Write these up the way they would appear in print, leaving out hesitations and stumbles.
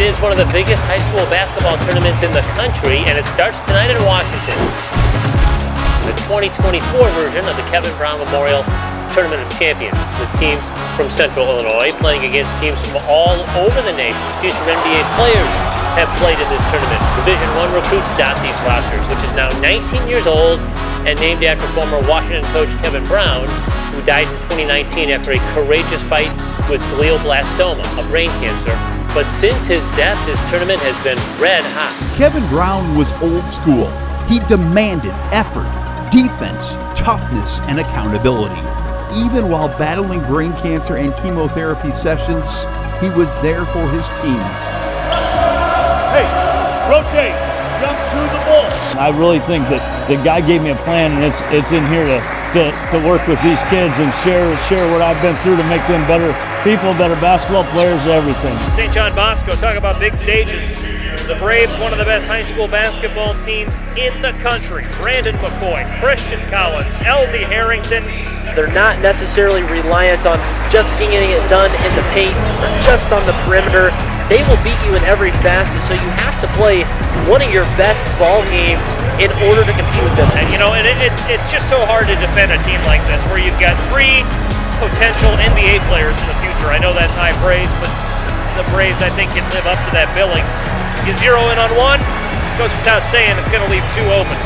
is one of the biggest high school basketball tournaments in the country, and it starts tonight in Washington. The 2024 version of the Kevin Brown Memorial Tournament of Champions, with teams from Central Illinois playing against teams from all over the nation. Future NBA players have played in this tournament. Division I recruits dot these rosters, which is now 19 years old and named after former Washington coach Kevin Brown, who died in 2019 after a courageous fight with glioblastoma, a brain cancer. But since his death, this tournament has been red hot. Kevin Brown was old school. He demanded effort, defense, toughness, and accountability. Even while battling brain cancer and chemotherapy sessions, he was there for his team. Hey, rotate, jump through the ball. I really think that the guy gave me a plan, and it's in here to work with these kids and share what I've been through to make them better people, better basketball players, everything. St. John Bosco, talk about big stages. The Braves, one of the best high school basketball teams in the country. Brandon McCoy, Christian Collins, Elzie Harrington. They're not necessarily reliant on just getting it done in the paint or just on the perimeter. They will beat you in every facet, so you have to play one of your best ball games in order to compete with them. And you know, it's just so hard to defend a team like this, where you've got 3 potential NBA players in the future. I know that's high praise, but the Braves, I think, can live up to that billing. You zero in on one, goes without saying it's going to leave 2 open.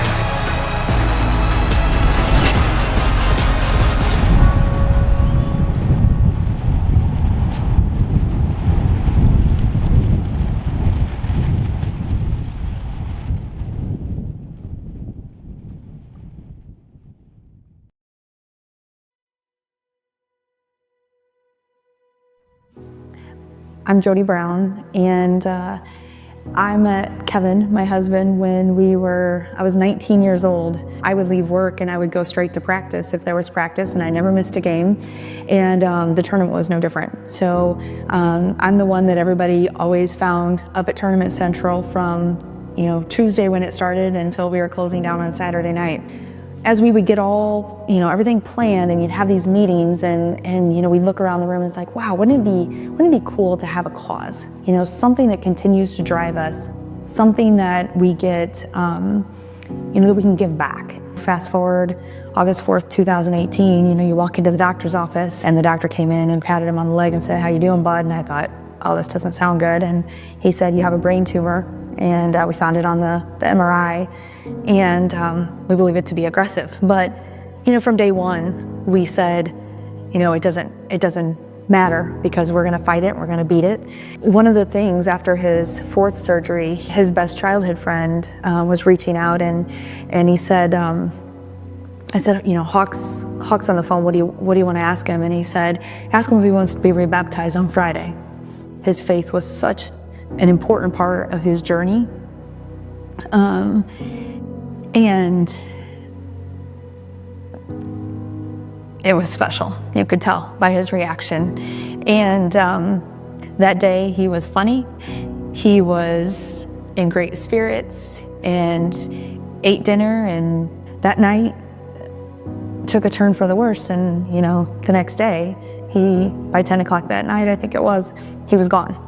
I'm Jody Brown, and I met Kevin, my husband, when I was 19 years old. I would leave work and I would go straight to practice if there was practice, and I never missed a game. And the tournament was no different. So I'm the one that everybody always found up at Tournament Central from Tuesday when it started until we were closing down on Saturday night. As we would get all, everything planned, and you'd have these meetings, and we'd look around the room and it's like, wow, wouldn't it be cool to have a cause? Something that continues to drive us, something that we get, that we can give back. Fast forward August 4th, 2018, you walk into the doctor's office and the doctor came in and patted him on the leg and said, "How you doing, bud?" And I thought, oh, this doesn't sound good. And he said, "You have a brain tumor." And we found it on the MRI, and we believe it to be aggressive. But from day one, we said, it doesn't matter, because we're going to fight it, we're going to beat it. One of the things after his 4th surgery, his best childhood friend was reaching out, and he said, I said, Hawk's on the phone. What do you want to ask him? And he said, ask him if he wants to be rebaptized on Friday. His faith was such an important part of his journey. And it was special. You could tell by his reaction. And that day he was funny. He was in great spirits and ate dinner, and that night took a turn for the worse. And the next day, by 10 o'clock that night, I think it was, he was gone.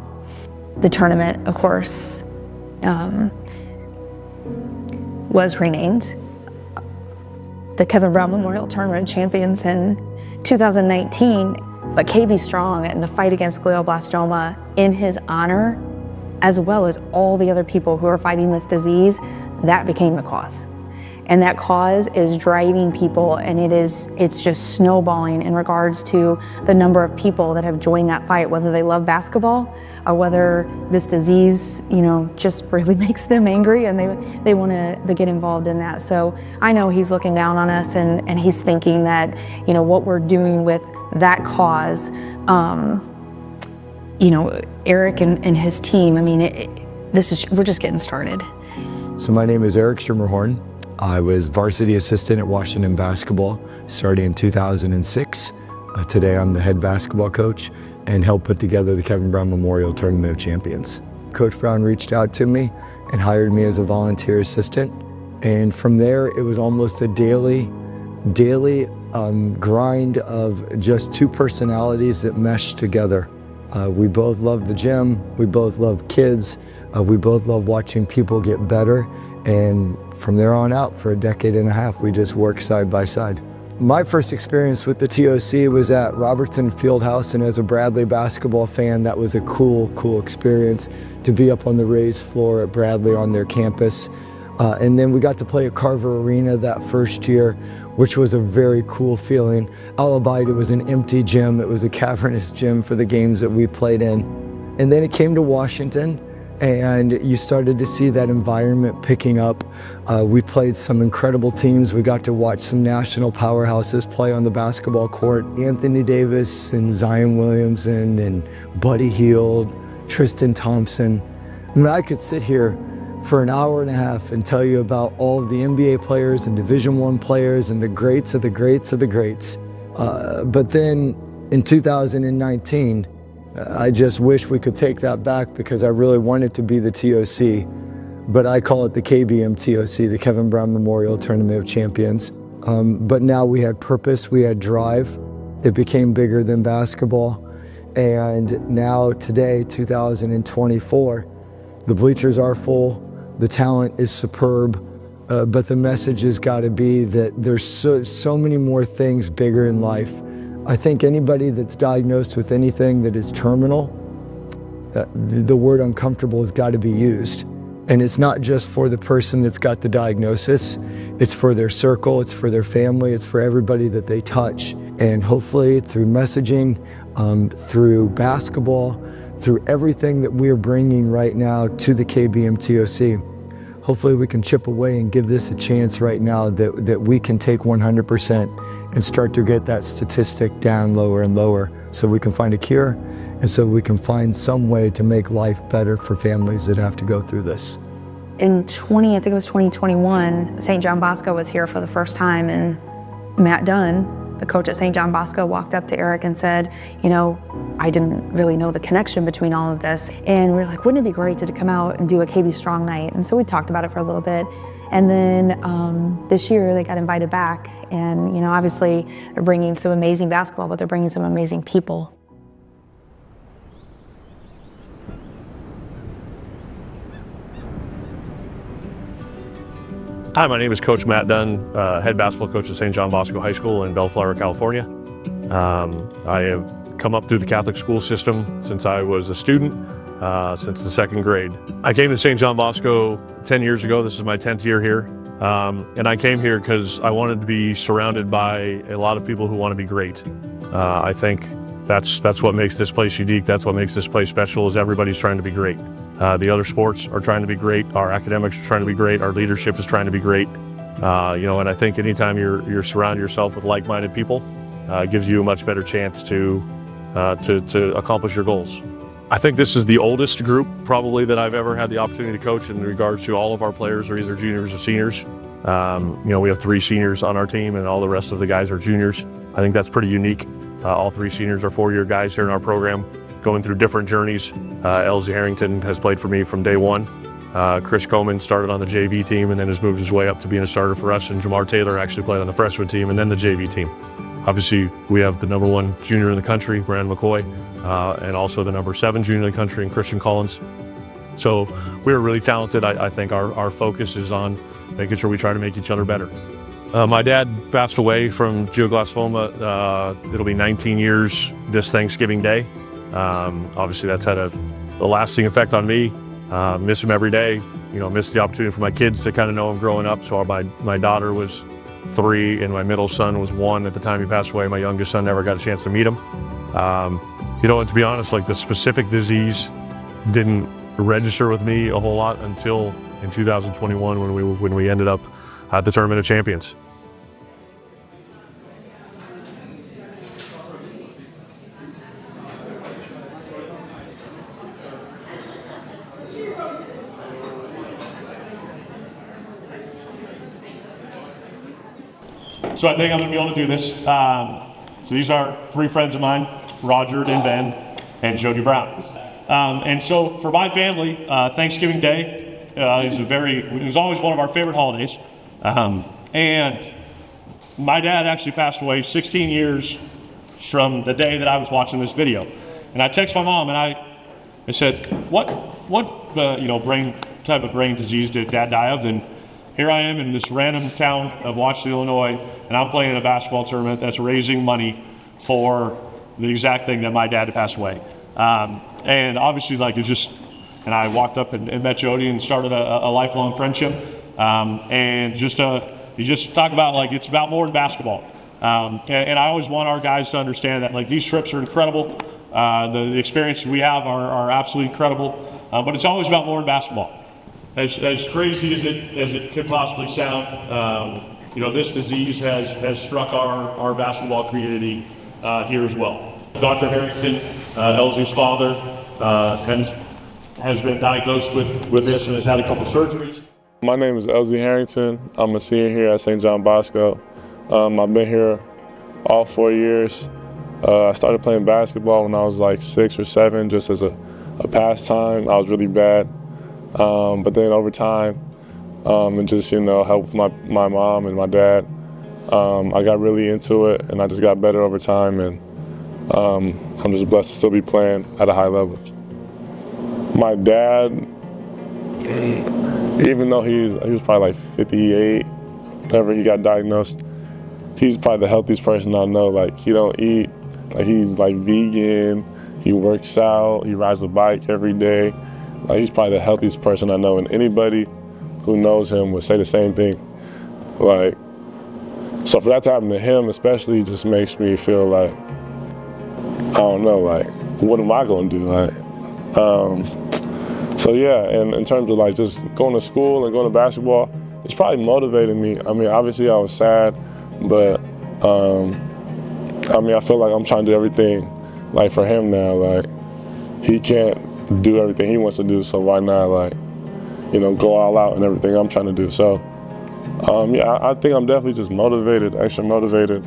The tournament, of course, was renamed the Kevin Brown Memorial Tournament Champions in 2019, but KB Strong and the fight against glioblastoma in his honor, as well as all the other people who are fighting this disease, that became the cause. And that cause is driving people, and it's just snowballing in regards to the number of people that have joined that fight, whether they love basketball or whether this disease, just really makes them angry and they want to get involved in that. So I know he's looking down on us, and he's thinking that, what we're doing with that cause, Eric and his team, we're just getting started. So my name is Eric Schimmerhorn. I was varsity assistant at Washington basketball starting in 2006. Today I'm the head basketball coach and helped put together the Kevin Brown Memorial Tournament of Champions. Coach Brown reached out to me and hired me as a volunteer assistant. And from there, it was almost a daily grind of just 2 personalities that meshed together. We both love the gym, we both love kids, we both love watching people get better, and from there on out, for a decade and a half, we just work side by side. My first experience with the TOC was at Robertson Fieldhouse, and as a Bradley basketball fan, that was a cool experience to be up on the raised floor at Bradley on their campus. And then we got to play at Carver Arena that first year, which was a very cool feeling. Albeit it was an empty gym, it was a cavernous gym for the games that we played in. And then it came to Washington, and you started to see that environment picking up. We played some incredible teams. We got to watch some national powerhouses play on the basketball court. Anthony Davis and Zion Williamson and Buddy Hield, Tristan Thompson. I mean, I could sit here for an hour and a half and tell you about all of the NBA players and Division I players and the greats of the greats of the greats. But then in 2019, I just wish we could take that back, because I really wanted to be the TOC, but I call it the KBM TOC, the Kevin Brown Memorial Tournament of Champions. But now we had purpose, we had drive. It became bigger than basketball. And now today, 2024, the bleachers are full, the talent is superb, but the message has got to be that there's so many more things bigger in life. I think anybody that's diagnosed with anything that is terminal, the word uncomfortable has got to be used. And it's not just for the person that's got the diagnosis, it's for their circle, it's for their family, it's for everybody that they touch. And hopefully through messaging, through basketball, through everything that we're bringing right now to the KBM TOC, hopefully we can chip away and give this a chance right now that we can take 100% and start to get that statistic down lower and lower, so we can find a cure and so we can find some way to make life better for families that have to go through this. In I think it was 2021, St. John Bosco was here for the first time, and Matt Dunn, the coach at St. John Bosco, walked up to Eric and said, you know, I didn't really know the connection between all of this. And we were like, wouldn't it be great to come out and do a KB Strong night? And so we talked about it for a little bit. And then this year they got invited back. And, you know, obviously they're bringing some amazing basketball, but they're bringing some amazing people. Hi, my name is Coach Matt Dunn, head basketball coach at St. John Bosco High School in Bellflower, California. I have come up through the Catholic school system since I was a student, since the second grade. I came to St. John Bosco 10 years ago. This is my 10th year here. And I came here because I wanted to be surrounded by a lot of people who want to be great. I think that's what makes this place unique. That's what makes this place special, is everybody's trying to be great. The other sports are trying to be great. Our academics are trying to be great. Our leadership is trying to be great. You know, and I think anytime you're surrounding yourself with like-minded people, it gives you a much better chance to accomplish your goals. I think this is the oldest group probably that I've ever had the opportunity to coach in regards to all of our players are either juniors or seniors. You know, we have 3 seniors on our team and all the rest of the guys are juniors. I think that's pretty unique. All 3 seniors are 4-year guys here in our program, going through different journeys. Elzie Harrington has played for me from day one. Chris Coleman started on the JV team and then has moved his way up to being a starter for us, and Jamar Taylor actually played on the freshman team and then the JV team. Obviously, we have the #1 junior in the country, Brandon McCoy, and also the #7 junior in the country, and Christian Collins. So we're really talented. I think our focus is on making sure we try to make each other better. My dad passed away from Glioblastoma. It'll be 19 years this Thanksgiving Day. Obviously, that's had a lasting effect on me. Miss him every day. You know, miss the opportunity for my kids to kind of know him growing up. So my daughter was 3 and my middle son was 1 at the time he passed away. My youngest son never got a chance to meet him. You know, and to be honest, like the specific disease didn't register with me a whole lot until in 2021 when we ended up at the Tournament of Champions. So I think I'm going to be able to do this. So these are 3 friends of mine, Roger and Ben and Jody Brown. And so for my family, Thanksgiving Day it was always one of our favorite holidays. And my dad actually passed away 16 years from the day that I was watching this video. And I text my mom and I said, what type of brain disease did Dad die of? And here I am in this random town of Washington, Illinois, and I'm playing in a basketball tournament that's raising money for the exact thing that my dad had passed away. And obviously, like, it's just, and I walked up and met Jody and started a lifelong friendship. And you just talk about, like, it's about more than basketball. And I always want our guys to understand that, like, these trips are incredible. The experiences we have are absolutely incredible. But it's always about more than basketball. As crazy as it could possibly sound, this disease has struck our basketball community here as well. Dr. Harrington, Elzie's father, has been diagnosed with this and has had a couple surgeries. My name is Elzie Harrington. I'm a senior here at St. John Bosco. I've been here all 4 years. I started playing basketball when I was like 6 or 7, just as a pastime. I was really bad. But then over time, and just, help with my mom and my dad, I got really into it and I just got better over time, and I'm just blessed to still be playing at a high level. My dad, even though he was probably like 58 whenever he got diagnosed, he's probably the healthiest person I know. Like, he don't eat, like, he's like vegan, he works out, he rides a bike every day. Like, he's probably the healthiest person I know, and anybody who knows him would say the same thing. Like, so for that to happen to him especially just makes me feel like, I don't know, like, what am I gonna do? Like, so yeah, and in terms of like just going to school and going to basketball, it's probably motivated me. I mean, obviously I was sad, but I feel like I'm trying to do everything like for him now. Like, he can't do everything he wants to do, so why not, like, go all out and everything I'm trying to do. So I think I'm definitely just motivated, extra motivated.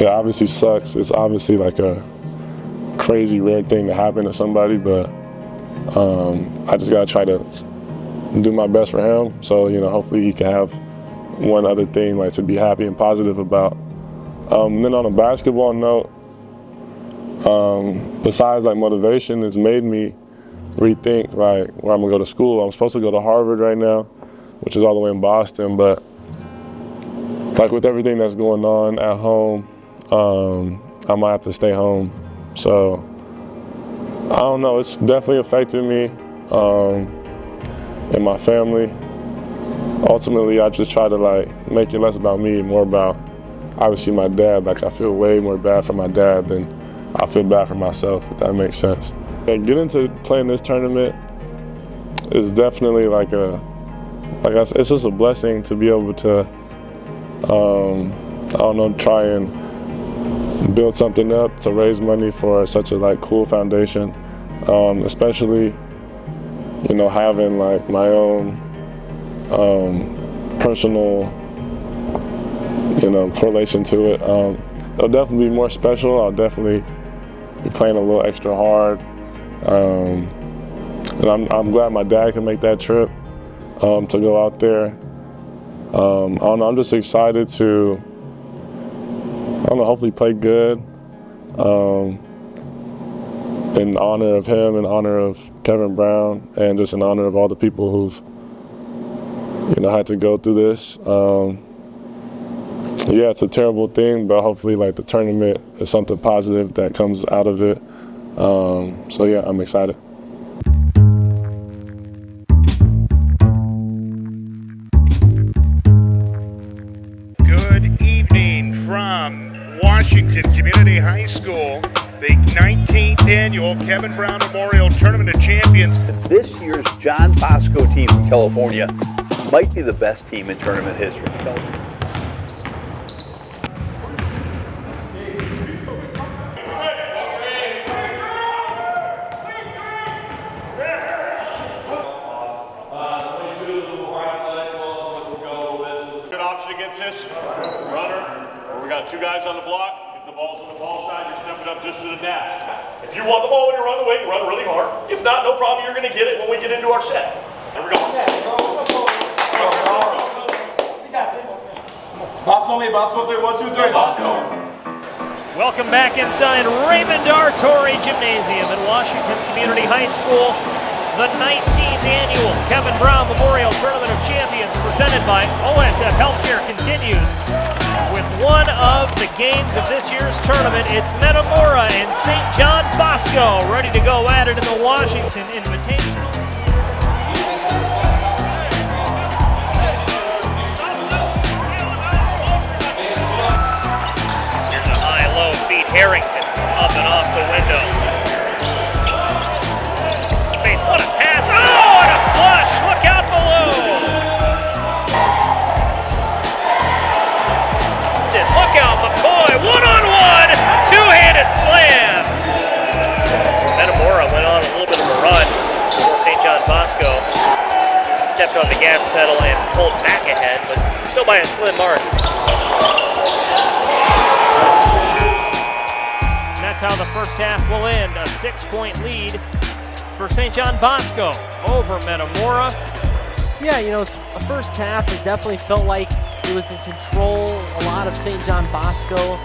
It obviously sucks. It's obviously like a crazy rare thing to happen to somebody, but I just gotta try to do my best for him. So, hopefully he can have one other thing like to be happy and positive about. Then on a basketball note, besides like motivation, it's made me rethink like where I'm gonna go to school. I'm supposed to go to Harvard right now, which is all the way in Boston, but like with everything that's going on at home, I might have to stay home. So I don't know, it's definitely affected me and my family. Ultimately, I just try to like make it less about me and more about obviously my dad. Like, I feel way more bad for my dad than I feel bad for myself, if that makes sense. And getting to playing this tournament is definitely like it's just a blessing to be able to, I don't know, try and build something up to raise money for such a like cool foundation, especially, having like my own personal, correlation to it. It'll definitely be more special. I'll definitely be playing a little extra hard. And I'm glad my dad can make that trip to go out there. I don't know, I'm just excited to, hopefully play good in honor of him, in honor of Kevin Brown, and just in honor of all the people who've, had to go through this. Yeah, it's a terrible thing, but hopefully like the tournament is something positive that comes out of it. So yeah, I'm excited. Good evening from Washington Community High School, the 19th annual Kevin Brown Memorial Tournament of Champions. This year's John Bosco team from California might be the best team in tournament history. Good option against this runner, or we got two guys on the block. If the ball's on the ball side, you're stepping up just to the dash. If you want the ball when you run away, you run really hard. If not, no problem, you're gonna get it when we get into our set. Here we go. Bosco, me, Bosco 3, 1, 2, 3. Bosco. Welcome back inside Raymond R. Torrey Gymnasium at Washington Community High School. The 19th annual Kevin Brown Memorial Tournament of Champions presented by OSF Healthcare continues with one of the games of this year's tournament. It's Metamora and St. John Bosco ready to go at it in the Washington Invitational. Here's a high-low feed. Harrington up and off the window. What a pass. Oh, and a flush. Look out below. Look out, McCoy. One-on-one. Two-handed slam. Metamora went on a little bit of a run before St. John Bosco stepped on the gas pedal and pulled back ahead, but still by a slim margin. And that's how the first half will end. A 6-point lead for St. John Bosco over Metamora. Yeah, you know, it's a first half. It definitely felt like it was in control, a lot of St. John Bosco.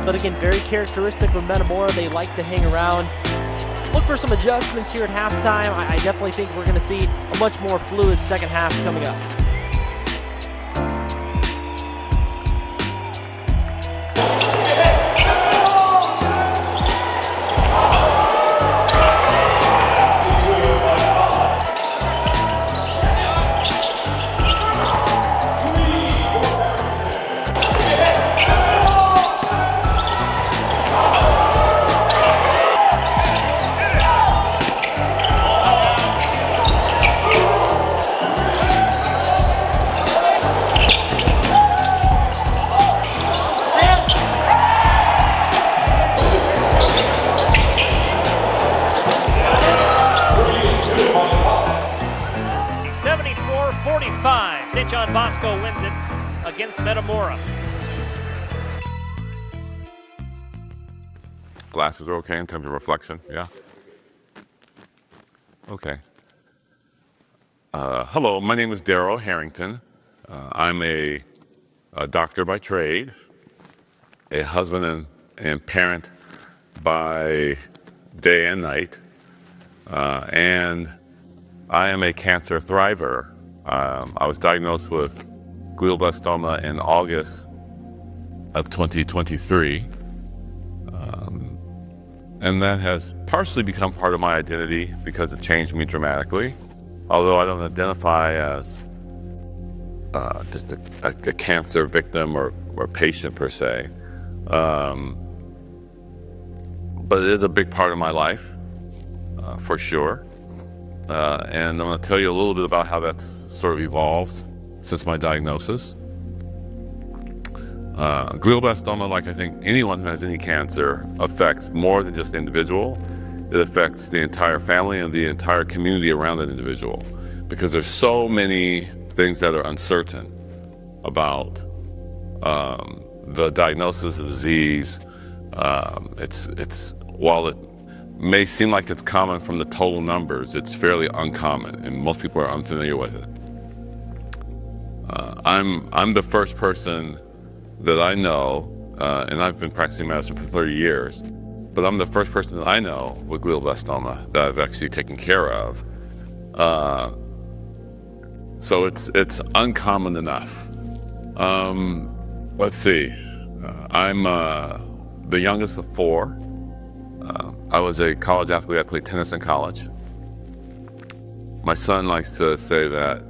But again, very characteristic of Metamora. They like to hang around. Look for some adjustments here at halftime. I definitely think we're going to see a much more fluid second half coming up. St. John Bosco wins it against Metamora. Glasses are okay in terms of reflection, yeah? Okay. Hello, my name is Darrell Harrington. I'm a doctor by trade, a husband and parent by day and night, and I am a cancer thriver. I was diagnosed with glioblastoma in August of 2023. And that has partially become part of my identity because it changed me dramatically. Although I don't identify as just a cancer victim or patient per se. But it is a big part of my life, for sure. And I'm going to tell you a little bit about how that's sort of evolved since my diagnosis. Glioblastoma, like I think anyone who has any cancer, affects more than just the individual. It affects the entire family and the entire community around that individual, because there's so many things that are uncertain about the diagnosis of the disease. While it may seem like it's common from the total numbers, it's fairly uncommon, and most people are unfamiliar with it. I'm the first person that I know, and I've been practicing medicine for 30 years, but I'm the first person that I know with glioblastoma that I've actually taken care of. So it's uncommon enough. Let's see. I'm the youngest of four. I was a college athlete. I played tennis in college. My son likes to say that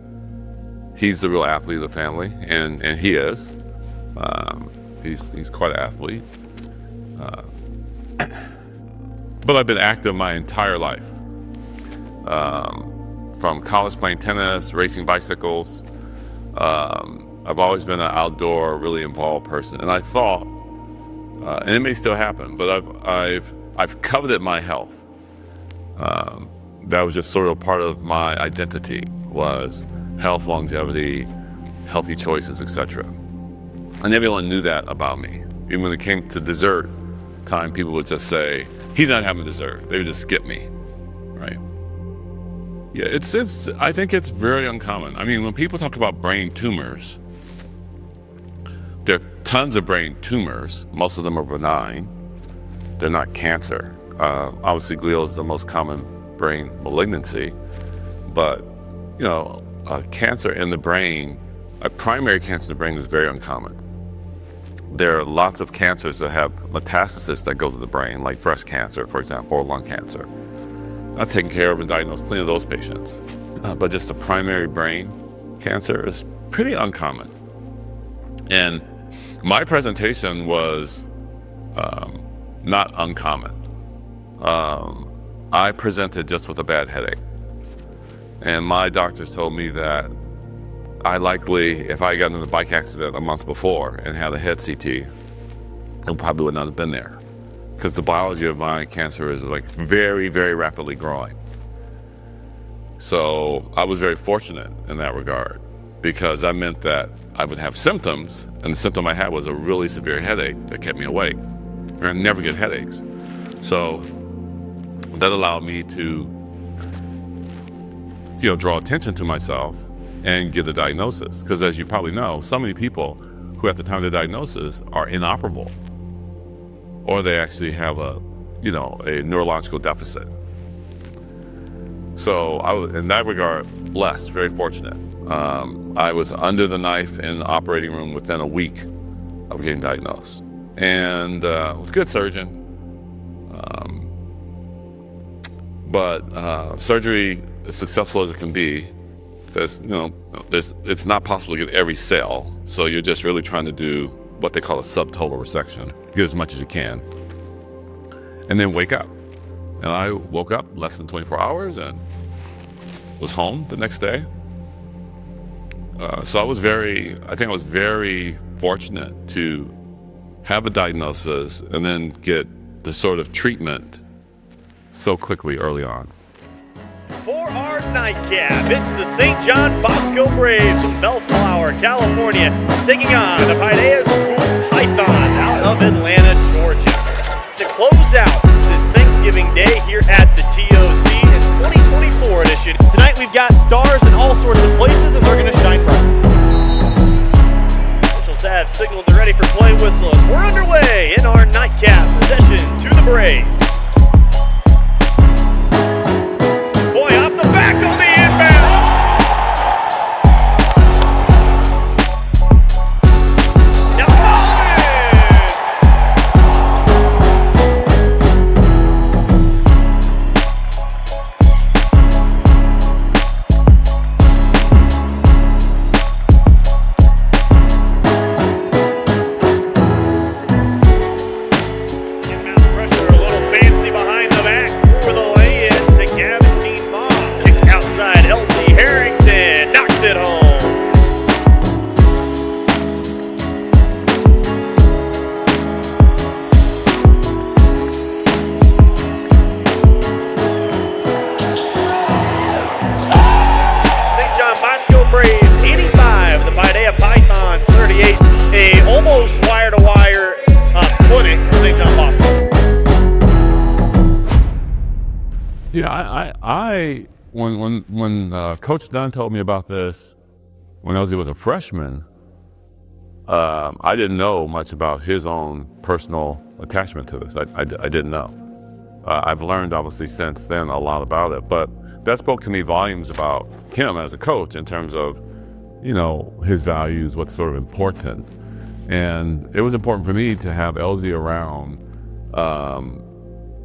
he's the real athlete of the family, and he is. He's quite an athlete. But I've been active my entire life. From college playing tennis, racing bicycles. I've always been an outdoor, really involved person. And I thought, and it may still happen, but I've coveted my health. That was just sort of part of my identity, was health, longevity, healthy choices, etc. And everyone knew that about me. Even when it came to dessert time, people would just say, he's not having dessert. They would just skip me, right? Yeah, I think it's very uncommon. I mean, when people talk about brain tumors, there are tons of brain tumors. Most of them are benign. they're not cancer. Obviously, glial is the most common brain malignancy, but cancer in the brain, a primary cancer in the brain is very uncommon. There are lots of cancers that have metastasis that go to the brain, like breast cancer, for example, or lung cancer. I've taken care of and diagnosed plenty of those patients, but just the primary brain cancer is pretty uncommon. And my presentation was not uncommon. I presented just with a bad headache. And my doctors told me that I likely, if I got in a bike accident a month before and had a head CT, it probably would not have been there. Because the biology of my cancer is like very, very rapidly growing. So I was very fortunate in that regard, because that meant that I would have symptoms, and the symptom I had was a really severe headache that kept me awake. And I never get headaches. So that allowed me to draw attention to myself and get a diagnosis. Because as you probably know, so many people who at the time of the diagnosis are inoperable, or they actually have a neurological deficit. So I was, in that regard, blessed, very fortunate. I was under the knife in the operating room within a week of getting diagnosed. And was a good surgeon. But surgery, as successful as it can be, it's not possible to get every cell. So you're just really trying to do what they call a subtotal resection. Get as much as you can. And then wake up. And I woke up less than 24 hours and was home the next day. So I think I was very fortunate to have a diagnosis and then get the sort of treatment so quickly early on. For our nightcap, it's the St. John Bosco Braves from Bellflower, California, taking on the Paideia School Pythons out of Atlanta, Georgia. To close out this Thanksgiving Day here at the TOC in 2024 edition. Tonight we've got stars in all sorts of places, and they're going to shine bright. Officials have signaled they're ready for play whistle. We're underway in our nightcap possession to the Braves. Back on the inbound. Now inbound pressure, a little fancy behind the back for the lay-in to Gavin. Outside, Elzie Harrington knocks it home. St. John Bosco Braves 85, the Paideia Pythons 38. A almost wire-to-wire clinic for St. John Bosco. Yeah, when Coach Dunn told me about this when Elzie was a freshman, I didn't know much about his own personal attachment to this. I didn't know. I've learned obviously since then a lot about it, but that spoke to me volumes about him as a coach in terms of, his values, what's sort of important. And it was important for me to have Elzie around,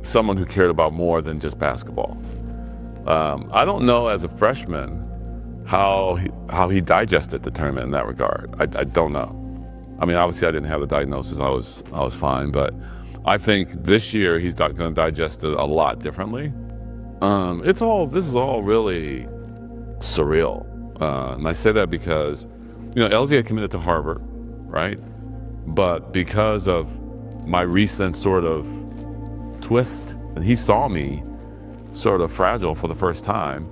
someone who cared about more than just basketball. I don't know as a freshman how he digested the tournament in that regard. I don't know. I mean, obviously I didn't have the diagnosis. I was fine, but I think this year he's going to digest it a lot differently. This is all really surreal, and I say that because Elzie had committed to Harvard, right? But because of my recent sort of twist, and he saw me sort of fragile for the first time,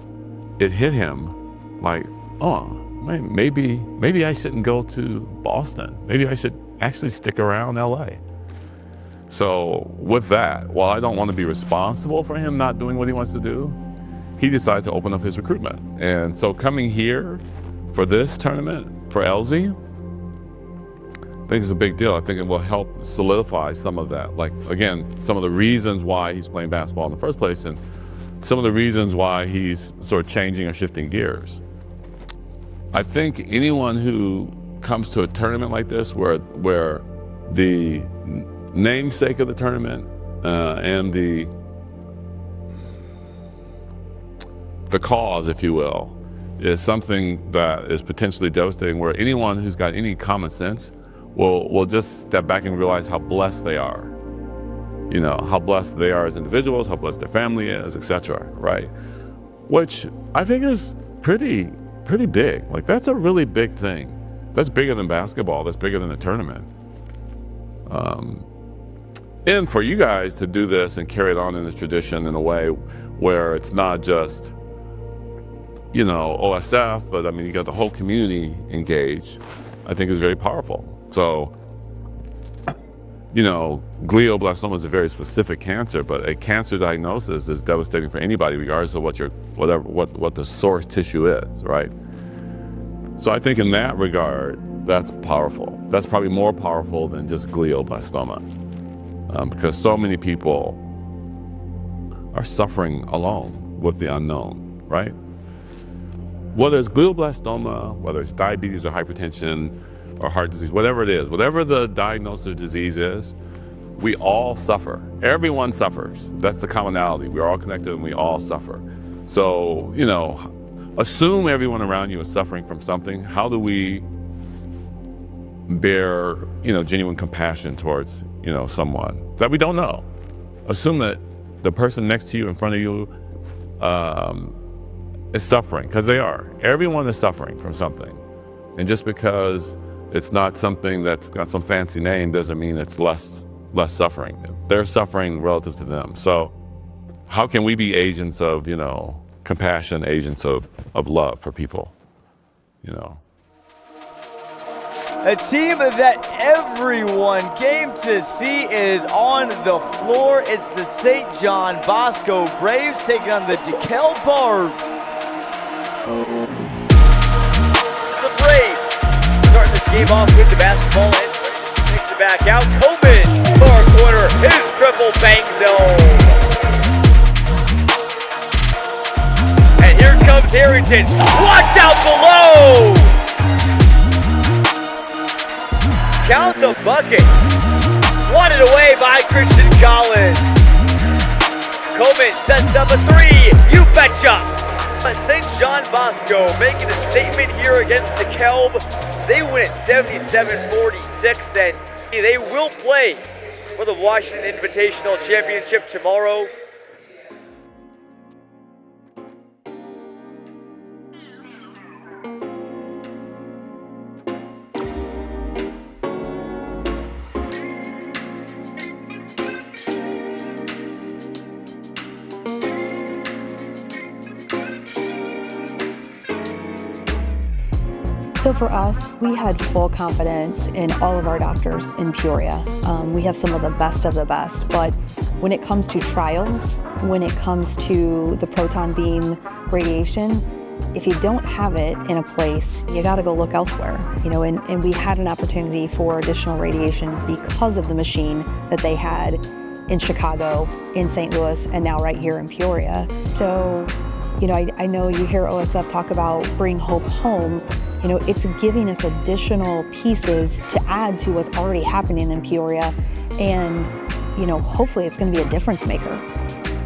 it hit him like, oh, maybe I shouldn't go to Boston. Maybe I should actually stick around LA. So with that, while I don't want to be responsible for him not doing what he wants to do, he decided to open up his recruitment. And so coming here for this tournament, for Elzie, think it's a big deal. I think it will help solidify some of that. Like, again, some of the reasons why he's playing basketball in the first place and some of the reasons why he's sort of changing or shifting gears. I think anyone who comes to a tournament like this where the namesake of the tournament and the cause, if you will, is something that is potentially devastating, where anyone who's got any common sense will just step back and realize how blessed they are. You know, how blessed they are as individuals, how blessed their family is, etc., right? Which I think is pretty big. Like, that's a really big thing. That's bigger than basketball. That's bigger than a tournament. And for you guys to do this and carry it on in this tradition in a way where it's not just, you know, OSF, but I mean, you got the whole community engaged, I think is very powerful. So, you know, glioblastoma is a very specific cancer, but a cancer diagnosis is devastating for anybody, regardless of what the source tissue is, right? So I think in that regard, that's powerful. That's probably more powerful than just glioblastoma, because so many people are suffering alone with the unknown, right? Whether it's glioblastoma, whether it's diabetes or hypertension or heart disease, whatever it is, whatever the diagnosis of disease is, we all suffer. Everyone suffers. That's the commonality. We're all connected and we all suffer. So, you know, assume everyone around you is suffering from something. How do we bear, you know, genuine compassion towards, you know, someone that we don't know? Assume that the person next to you, in front of you, is suffering, because they are. Everyone is suffering from something. And just because it's not something that's got some fancy name doesn't mean it's less suffering. They're suffering relative to them. So how can we be agents of, you know, compassion, agents of love for people, you know? A team that everyone came to see is on the floor. It's the St. John Bosco Braves taking on the DeKalb Barbs. It's the Braves starting this game off with the basketball and takes it back out. Coleman, far corner, his triple bank zone. And here comes Harrington. Watch out below! Count the bucket. Swatted away by Christian Collins. Coleman sets up a three. You betcha! St. John Bosco making a statement here against DeKalb. They win it 77-46, and they will play for the Washington Invitational Championship tomorrow. So for us, we had full confidence in all of our doctors in Peoria. We have some of the best, but when it comes to trials, when it comes to the proton beam radiation, if you don't have it in a place, you gotta go look elsewhere. You know, and we had an opportunity for additional radiation because of the machine that they had in Chicago, in St. Louis, and now right here in Peoria. So, you know, I know you hear OSF talk about bring hope home. You know, it's giving us additional pieces to add to what's already happening in Peoria, and, you know, hopefully it's going to be a difference maker.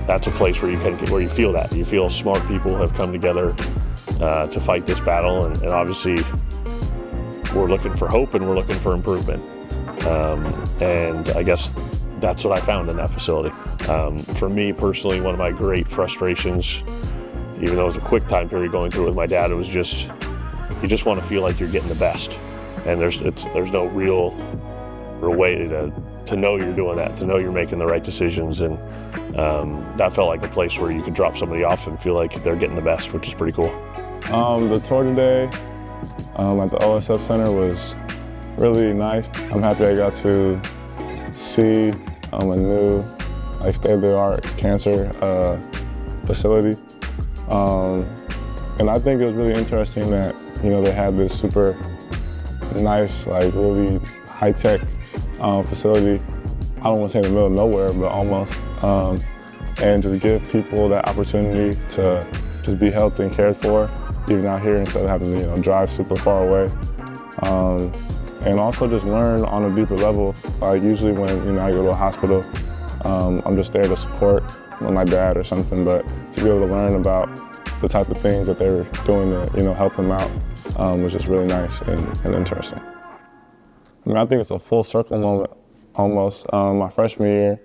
That's a place where you feel that. You feel smart people have come together to fight this battle, and obviously we're looking for hope and we're looking for improvement. And I guess that's what I found in that facility. For me personally, one of my great frustrations, even though it was a quick time period going through it with my dad, it was just, you just want to feel like you're getting the best, and there's no real way to know you're doing that, to know you're making the right decisions, and that felt like a place where you could drop somebody off and feel like they're getting the best, which is pretty cool. The tour today at the OSF Center was really nice. I'm happy I got to see a new state-of-the-art cancer facility, and I think it was really interesting that, you know, they had this super nice, like really high-tech facility. I don't want to say in the middle of nowhere, but almost. And just give people that opportunity to just be healthy and cared for, even out here, instead of having to drive super far away. And also just learn on a deeper level. Like usually when I go to a hospital, I'm just there to support my dad or something, but to be able to learn about the type of things that they were doing to help him out was just really nice and interesting. I mean, I think it's a full circle moment almost. My freshman year,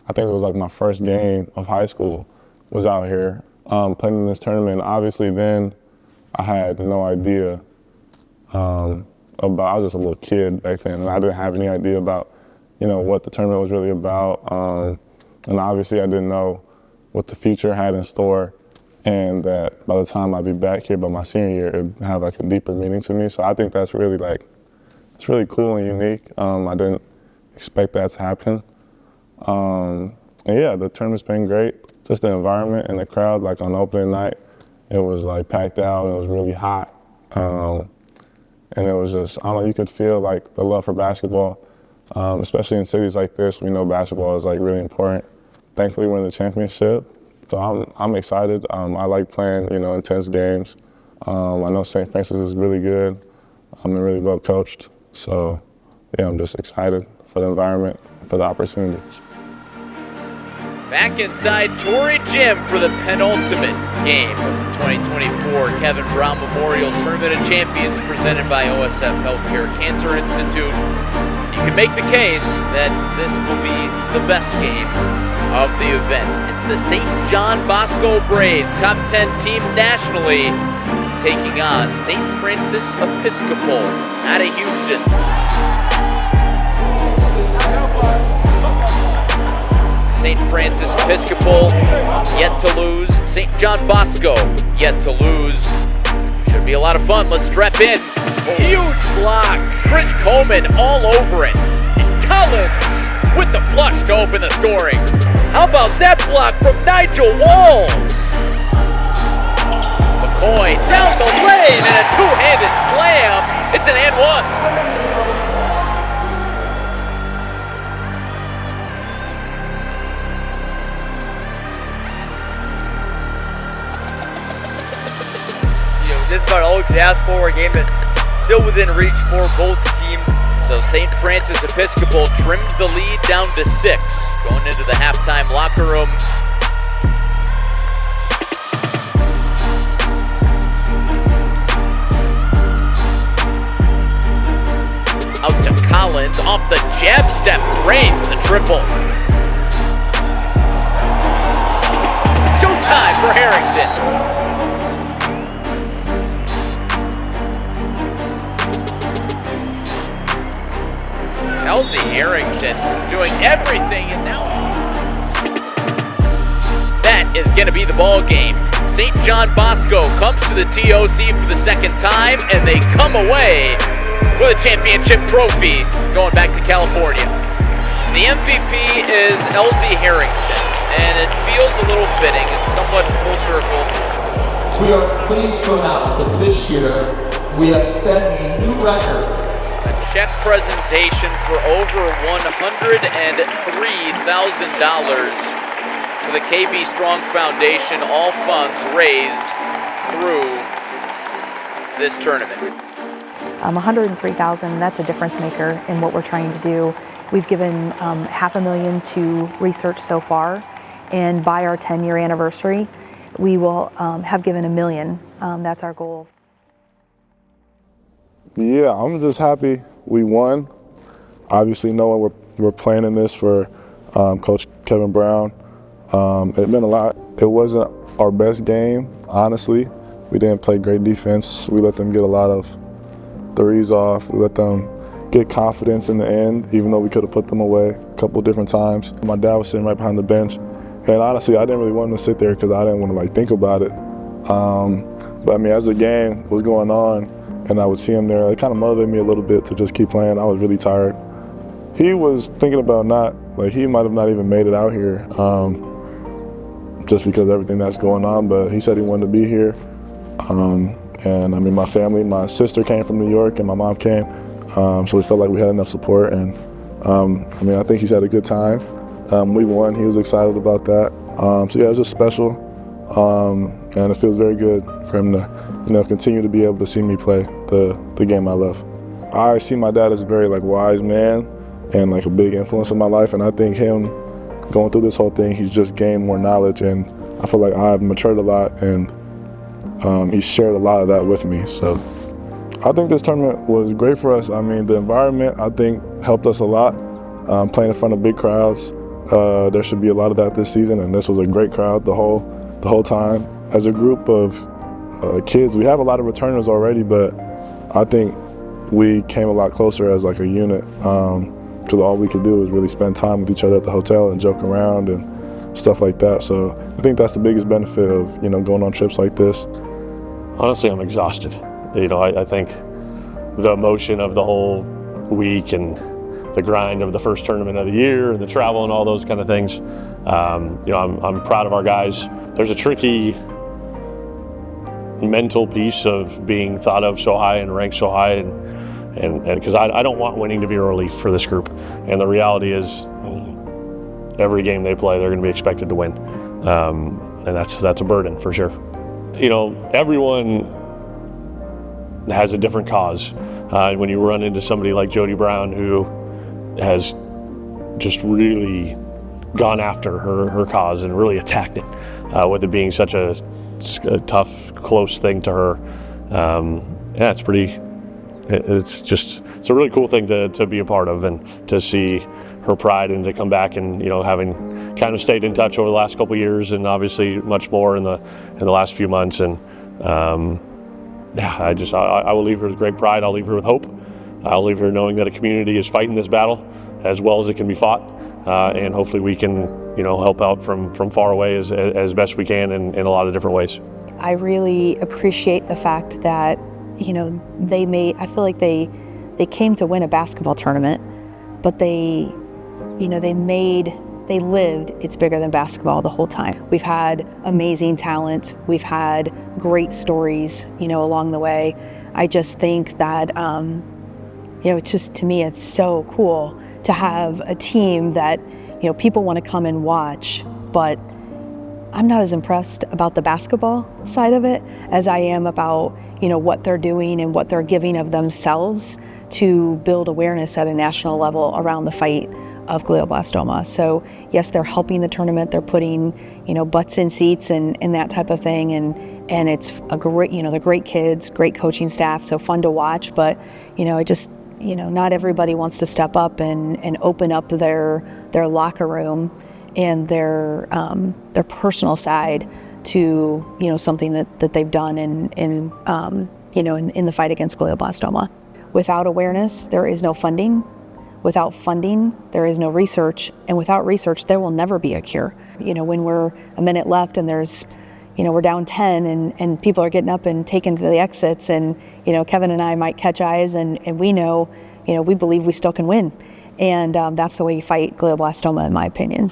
I think it was like my first game of high school was out here playing in this tournament. Obviously then I had no idea about, I was just a little kid back then, and I didn't have any idea about, what the tournament was really about. And obviously I didn't know what the future had in store, and that by the time I'd be back here by my senior year, it would have like a deeper meaning to me. So I think that's really it's really cool and unique. I didn't expect that to happen. And yeah, the tournament's been great. Just the environment and the crowd, like on opening night, it was like packed out, and it was really hot. And it was just, I don't know, you could feel like the love for basketball, especially in cities like this. We know basketball is like really important. Thankfully, we're in the championship, so I'm excited. I like playing, intense games. I know St. Francis is really good. I'm really well coached. So yeah, I'm just excited for the environment, for the opportunities. Back inside Torrey Gym for the penultimate game of the 2024 Kevin Brown Memorial Tournament of Champions presented by OSF Healthcare Cancer Institute. You can make the case that this will be the best game of the event. It's the St. John Bosco Braves, top 10 team nationally, taking on St. Francis Episcopal out of Houston. St. Francis Episcopal yet to lose. St. John Bosco yet to lose. Should be a lot of fun. Let's strap in. Huge block. Chris Coleman all over it. And Collins with the flush to open the scoring. How about that block from Nigel Walls? McCoy down the lane and a two-handed slam. It's an and one. This is about all we could ask for, a game that's still within reach for both teams. So St. Francis Episcopal trims the lead down to 6, going into the halftime locker room. Out to Collins, off the jab step, drains the triple. Showtime for Harrington. Elzie Harrington doing everything, and now that is going to be the ball game. St. John Bosco comes to the TOC for the second time, and they come away with a championship trophy going back to California. The MVP is Elzie Harrington, and it feels a little fitting. It's somewhat full circle. We are pleased to announce that this year we have set a new record. Check presentation for over $103,000 for the KB Strong Foundation, all funds raised through this tournament. $103,000, that's a difference maker in what we're trying to do. We've given $500,000 to research so far, and by our 10-year anniversary, we will have given $1 million. That's our goal. Yeah, I'm just happy we won. Obviously, knowing we're playing in this for Coach Kevin Brown, it meant a lot. It wasn't our best game, honestly. We didn't play great defense. We let them get a lot of threes off. We let them get confidence in the end, even though we could have put them away a couple different times. My dad was sitting right behind the bench, and honestly, I didn't really want him to sit there because I didn't want to think about it. But I mean, as the game was going on, and I would see him there, it kind of motivated me a little bit to just keep playing. I was really tired. He was thinking about he might have not even made it out here just because of everything that's going on, but he said he wanted to be here. And I mean, my family, my sister came from New York and my mom came. So we felt like we had enough support, and I think he's had a good time. We won. He was excited about that. So yeah, it was just special, and it feels very good for him to, continue to be able to see me play the game I love. I see my dad as a very wise man and a big influence in my life, and I think him going through this whole thing, he's just gained more knowledge, and I feel like I've matured a lot, and he's shared a lot of that with me. So I think this tournament was great for us. The environment, I think, helped us a lot. Playing in front of big crowds, there should be a lot of that this season, and this was a great crowd the whole time. As a group of kids, we have a lot of returners already, but I think we came a lot closer as a unit, because all we could do was really spend time with each other at the hotel and joke around and stuff like that. So I think that's the biggest benefit of going on trips like this. Honestly, I'm exhausted. I think the emotion of the whole week and the grind of the first tournament of the year and the travel and all those kind of things. I'm proud of our guys. There's a tricky mental piece of being thought of so high and ranked so high, and because I don't want winning to be a relief for this group. And the reality is, every game they play, they're going to be expected to win, and that's a burden for sure. Everyone has a different cause. When you run into somebody like Jody Brown, who has just really gone after her cause and really attacked it, with it being such a tough, close thing to her. It's a really cool thing to be a part of, and to see her pride, and to come back and having kind of stayed in touch over the last couple of years, and obviously much more in the last few months. And I will leave her with great pride. I'll leave her with hope. I'll leave her knowing that a community is fighting this battle as well as it can be fought, and hopefully we can help out from far away as best we can in a lot of different ways. I really appreciate the fact that I feel like they came to win a basketball tournament, but they lived It's Bigger Than Basketball the whole time. We've had amazing talent. We've had great stories, along the way. I just think that, to me, it's so cool to have a team that, people want to come and watch, but I'm not as impressed about the basketball side of it as I am about, what they're doing and what they're giving of themselves to build awareness at a national level around the fight of glioblastoma. So yes, they're helping the tournament. They're putting, butts in seats and that type of thing. And it's a great, they're great kids, great coaching staff, so fun to watch. But, not everybody wants to step up and open up their locker room and their personal side to something that they've done in the fight against glioblastoma. Without awareness, there is no funding. Without funding, there is no research, and without research, there will never be a cure. When we're a minute left and there's, we're down 10 and people are getting up and taking to the exits, and Kevin and I might catch eyes, and we know, we believe we still can win, and that's the way you fight glioblastoma, in my opinion.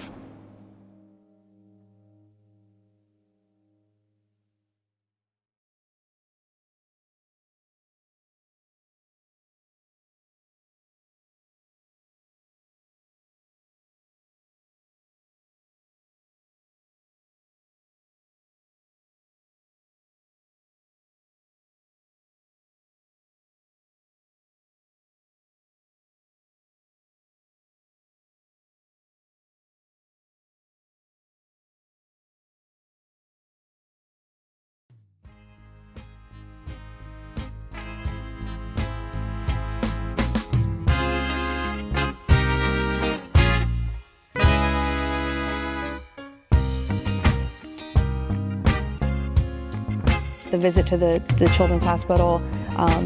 The visit to the Children's Hospital,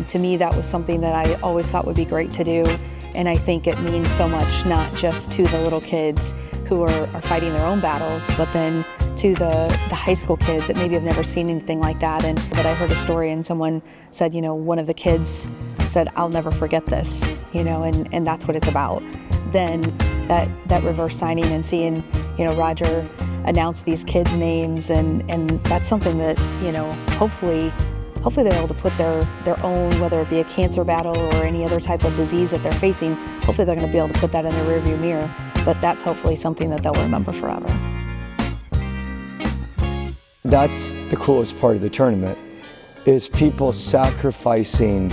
to me, that was something that I always thought would be great to do. And I think it means so much, not just to the little kids who are fighting their own battles, but then to the high school kids that maybe have never seen anything like that. But I heard a story, and someone said, one of the kids said, "I'll never forget this," and that's what it's about. Then that reverse signing and seeing, Roger announce these kids' names, and that's something that, hopefully hopefully they're able to put their own, whether it be a cancer battle or any other type of disease that they're facing, hopefully they're going to be able to put that in their rearview mirror. But that's hopefully something that they'll remember forever. That's the coolest part of the tournament, is people sacrificing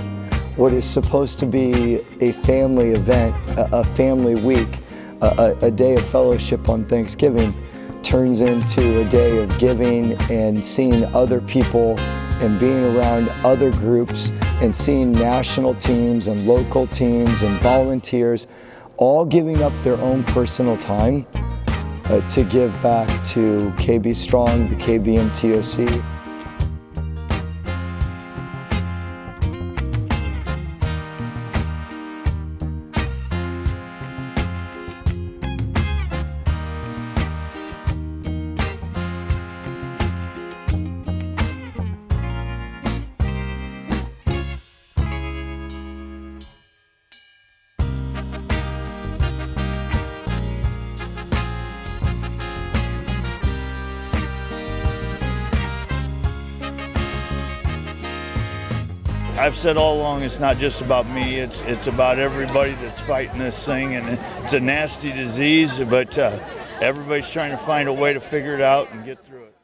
what is supposed to be a family event, a family week, a day of fellowship on Thanksgiving, turns into a day of giving and seeing other people and being around other groups and seeing national teams and local teams and volunteers all giving up their own personal time to give back to KB Strong, the KBM TOC. I've said all along, it's not just about me, it's about everybody that's fighting this thing, and it's a nasty disease, but everybody's trying to find a way to figure it out and get through it.